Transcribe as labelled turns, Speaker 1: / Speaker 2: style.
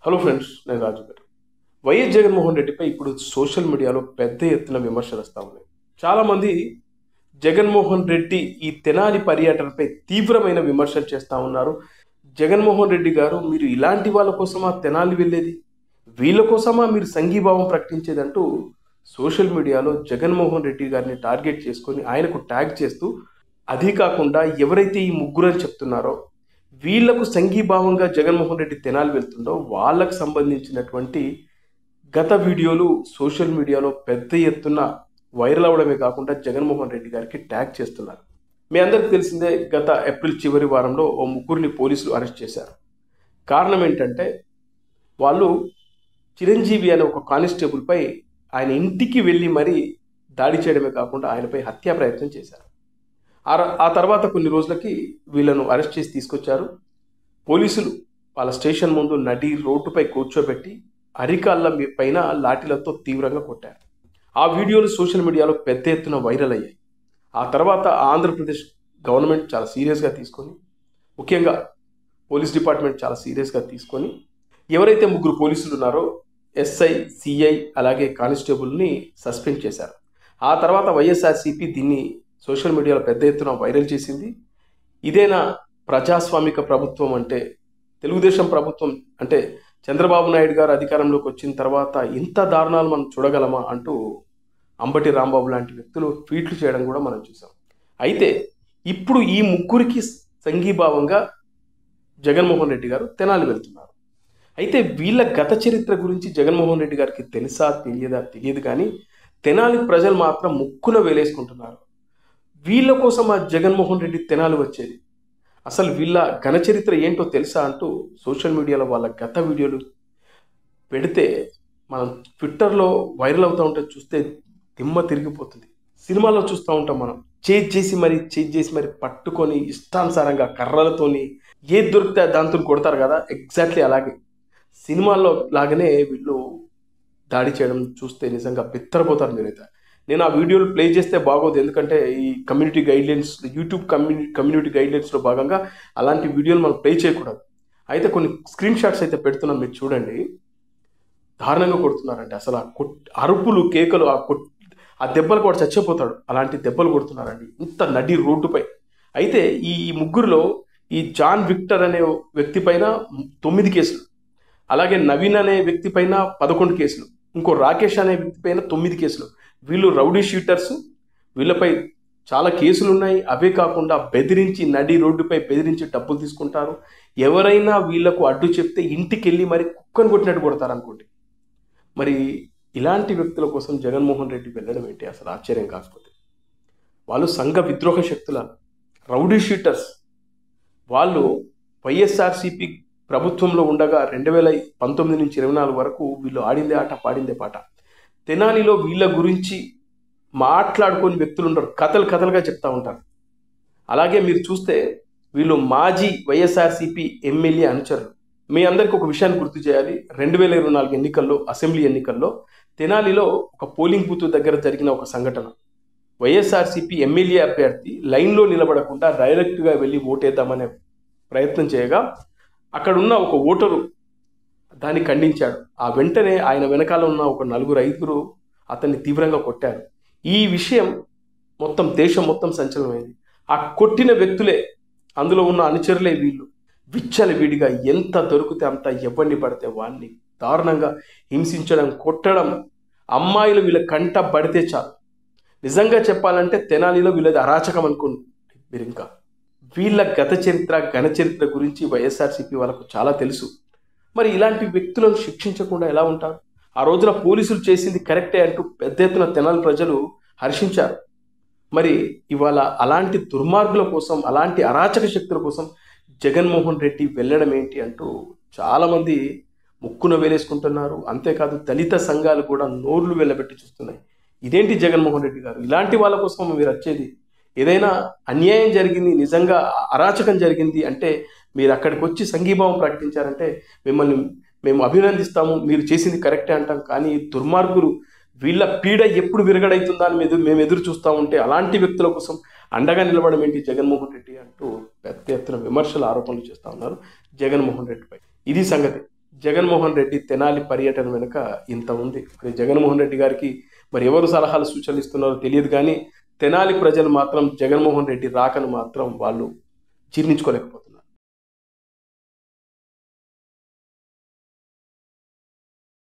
Speaker 1: Hello friends, నేను రాజు గారు. YS Jaganmohan రెడ్డిపై ఇప్పుడు సోషల్ మీడియాలో పెద్ద ఎత్తున విమర్శలు వస్తూ ఉన్నాయి. చాలామంది జగన్మోహన్ రెడ్డి ఈ తెనాలి పర్యటనపై తీవ్రమైన విమర్శలు చేస్తూ ఉన్నారు. జగన్మోహన్ రెడ్డి గారు, మీరు ఇలాంటి వాళ్ళ కోసమా తెనాలి వెళ్ళేది, వీళ్ళ కోసమా మీరు సంఘీభావం ప్రకటించేదంటూ సోషల్ మీడియాలో జగన్మోహన్ రెడ్డి గారిని టార్గెట్ చేసుకొని ఆయనకు ట్యాగ్ చేస్తూ, అది కాకుండా ఎవరైతే ఈ ముగ్గురు అని చెప్తున్నారో వీళ్లకు సంఘీభావంగా జగన్మోహన్ రెడ్డి తెనాలి వెళ్తుండో వాళ్ళకు సంబంధించినటువంటి గత వీడియోలు సోషల్ మీడియాలో పెద్ద ఎత్తున వైరల్ అవడమే కాకుండా జగన్మోహన్ రెడ్డి గారికి ట్యాగ్ చేస్తున్నారు. మీ అందరికీ తెలిసిందే, గత ఏప్రిల్ చివరి వారంలో ఓ ముగ్గురిని పోలీసులు అరెస్ట్ చేశారు. కారణం ఏంటంటే, వాళ్ళు చిరంజీవి అనే ఒక కానిస్టేబుల్పై ఆయన ఇంటికి వెళ్ళి మరీ దాడి చేయడమే కాకుండా ఆయనపై హత్యా ప్రయత్నం చేశారు. ఆ తర్వాత కొన్ని రోజులకి వీళ్ళను అరెస్ట్ చేసి తీసుకొచ్చారు. పోలీసులు వాళ్ళ స్టేషన్ ముందు నడి రోడ్డుపై కూర్చోబెట్టి అరికాళ్ళ పైన లాఠీలతో తీవ్రంగా కొట్టారు. ఆ వీడియోలు సోషల్ మీడియాలో పెద్ద ఎత్తున వైరల్ అయ్యాయి. ఆ తర్వాత ఆంధ్రప్రదేశ్ గవర్నమెంట్ చాలా సీరియస్గా తీసుకొని, ముఖ్యంగా పోలీస్ డిపార్ట్మెంట్ చాలా సీరియస్గా తీసుకొని, ఎవరైతే ముగ్గురు పోలీసులు ఉన్నారో ఎస్ఐ, సిఐ అలాగే కానిస్టేబుల్ని సస్పెండ్ చేశారు. ఆ తర్వాత వైఎస్ఆర్సీపీ దీన్ని సోషల్ మీడియాలో పెద్ద ఎత్తున వైరల్ చేసింది. ఇదేనా ప్రజాస్వామిక ప్రభుత్వం అంటే, తెలుగుదేశం ప్రభుత్వం అంటే చంద్రబాబు నాయుడు గారు అధికారంలోకి వచ్చిన తర్వాత ఇంత దారుణాలు మనం చూడగలమా అంటూ అంబటి రాంబాబు లాంటి వ్యక్తులు ట్వీట్లు చేయడం కూడా మనం చూసాం. అయితే ఇప్పుడు ఈ ముగ్గురికి సంఘీభావంగా జగన్మోహన్ రెడ్డి గారు తెనాలి వెళ్తున్నారు. అయితే వీళ్ళ గత చరిత్ర గురించి జగన్మోహన్ రెడ్డి గారికి తెలుసా తెలియదు కానీ తెనాలి ప్రజలు మాత్రం ముక్కున వేలేసుకుంటున్నారు. వీళ్ళ కోసం ఆ జగన్మోహన్ రెడ్డి తెనాలి వచ్చేది, అసలు వీళ్ళ ఘన చరిత్ర ఏంటో తెలుసా అంటూ సోషల్ మీడియాలో వాళ్ళ గత వీడియోలు పెడితే మనం ట్విట్టర్లో వైరల్ అవుతూ ఉంటే చూస్తే దిమ్మ తిరిగిపోతుంది. సినిమాల్లో చూస్తూ ఉంటాం, మనం చేజ్ చేసి మరి పట్టుకొని ఇష్టానుసారంగా కర్రలతోని ఏది దొరికితే దాంతో కొడతారు కదా, ఎగ్జాక్ట్లీ అలాగే సినిమాల్లో లాగానే వీళ్ళు దాడి చేయడం చూస్తే నిజంగా బిత్తరపోతారు మీరైతే. నేను ఆ వీడియోలు ప్లే చేస్తే బాగోదు, ఎందుకంటే ఈ కమ్యూనిటీ గైడ్లైన్స్, యూట్యూబ్ కమ్యూనిటీ గైడ్లైన్స్లో భాగంగా అలాంటి వీడియోలు మనం ప్లే చేయకూడదు. అయితే కొన్ని స్క్రీన్ షాట్స్ అయితే పెడుతున్నాం, మీరు చూడండి. దారుణంగా కొడుతున్నారండి, అసలు అరుపులు, కేకలు, ఆ దెబ్బలు కూడా చచ్చిపోతాడు, అలాంటి దెబ్బలు కొడుతున్నారండి ఇంత నడి రోడ్డుపై. అయితే ఈ ముగ్గురులో ఈ జాన్ విక్టర్ అనే వ్యక్తి పైన 9 కేసులు, అలాగే నవీన్ అనే వ్యక్తి పైన 11 కేసులు, ఇంకో రాకేష్ అనే వ్యక్తి పైన 9 కేసులు. వీళ్ళు రౌడీ షీటర్స్, వీళ్ళపై చాలా కేసులు ఉన్నాయి. అవే కాకుండా బెదిరించి, నడి రోడ్డుపై బెదిరించి డబ్బులు తీసుకుంటారు. ఎవరైనా వీళ్లకు అడ్డు చెప్తే ఇంటికి వెళ్ళి మరి కుక్కను కొట్టినట్టు కొడతారు అనుకోండి. మరి ఇలాంటి వ్యక్తుల కోసం జగన్మోహన్ రెడ్డి వెళ్ళడం ఏంటి అసలు ఆశ్చర్యం కాకపోతే. వాళ్ళు సంఘ విద్రోహ శక్తుల రౌడీ షీటర్స్. వాళ్ళు వైఎస్ఆర్సీపీ ప్రభుత్వంలో ఉండగా 2019 నుంచి 24 వరకు వీళ్ళు ఆడిందే ఆట, పాడిందే పాట. తెనాలిలో వీళ్ళ గురించి మాట్లాడుకొని వ్యక్తులు ఉండరు, కథలుగా చెప్తా ఉంటారు. అలాగే మీరు చూస్తే వీళ్ళు మాజీ వైఎస్ఆర్సీపీ ఎమ్మెల్యే అనుచరులు. మీ అందరికీ ఒక విషయాన్ని గుర్తు చేయాలి. 2024 ఎన్నికల్లో, అసెంబ్లీ ఎన్నికల్లో తెనాలిలో ఒక పోలింగ్ బూత్ దగ్గర జరిగిన ఒక సంఘటన. వైఎస్ఆర్సీపీ ఎమ్మెల్యే అభ్యర్థి లైన్లో నిలబడకుండా డైరెక్ట్గా వెళ్ళి ఓటేద్దామనే ప్రయత్నం చేయగా అక్కడున్న ఒక ఓటరు దాన్ని ఖండించాడు. ఆ వెంటనే ఆయన వెనకాల ఉన్న ఒక 4-5 అతన్ని తీవ్రంగా కొట్టారు. ఈ విషయం మొత్తం దేశం మొత్తం సంచలనమైంది. ఆ కొట్టిన వ్యక్తులే, అందులో ఉన్న అనుచరులే వీళ్ళు విచ్చలవిడిగా ఎంత దొరికితే అంత ఎవరిని పడితే వాడిని దారుణంగా హింసించడం, కొట్టడం. అమ్మాయిలు వీళ్ళ కంట పడితే చాలు. నిజంగా చెప్పాలంటే తెనాలిలో వీళ్ళది అరాచకం అనుకోండి మీరు. ఇంకా వీళ్ళ గత చరిత్ర, ఘన చరిత్ర గురించి వైఎస్ఆర్సీపీ వాళ్ళకు చాలా తెలుసు. మరి ఇలాంటి వ్యక్తులను శిక్షించకుండా ఎలా ఉంటారు? ఆ రోజున పోలీసులు చేసింది కరెక్టే అంటూ పెద్ద ఎత్తున తెనాలి ప్రజలు హర్షించారు. మరి ఇవాళ అలాంటి దుర్మార్గుల కోసం, అలాంటి అరాచక శక్తుల కోసం జగన్మోహన్ రెడ్డి వెళ్ళడం ఏంటి అంటూ చాలామంది ముక్కున వేలేసుకుంటున్నారు. అంతేకాదు దళిత సంఘాలు కూడా నోర్లు వెళ్ళబెట్టి చూస్తున్నాయి. ఇదేంటి జగన్మోహన్ రెడ్డి గారు, ఇలాంటి వాళ్ళ కోసం మీరు వచ్చేది? ఏదైనా అన్యాయం జరిగింది, నిజంగా అరాచకం జరిగింది అంటే మీరు అక్కడికి వచ్చి సంఘీభావం ప్రకటించారంటే మిమ్మల్ని మేము అభినందిస్తాము, మీరు చేసింది కరెక్టే అంటాం. కానీ దుర్మార్గులు, వీళ్ళ పీడ ఎప్పుడు విరగడవుతుందా అని మేము ఎదురు చూస్తూ ఉంటే అలాంటి వ్యక్తుల కోసం అండగా నిలబడడం ఏంటి జగన్మోహన్ రెడ్డి అంటూ పెద్ద ఎత్తున విమర్శలు, ఆరోపణలు చేస్తూ ఉన్నారు జగన్మోహన్ రెడ్డిపై. ఇది సంగతి. జగన్మోహన్ రెడ్డి తెనాలి పర్యటన వెనుక ఇంత ఉంది. మరి జగన్మోహన్ రెడ్డి గారికి మరి ఎవరు సలహాలు సూచనలు ఇస్తున్నారో తెలియదు, కానీ తెనాలి ప్రజలు మాత్రం జగన్మోహన్ రెడ్డి రాకను మాత్రం వాళ్ళు జీర్ణించుకోలేకపోతున్నారు.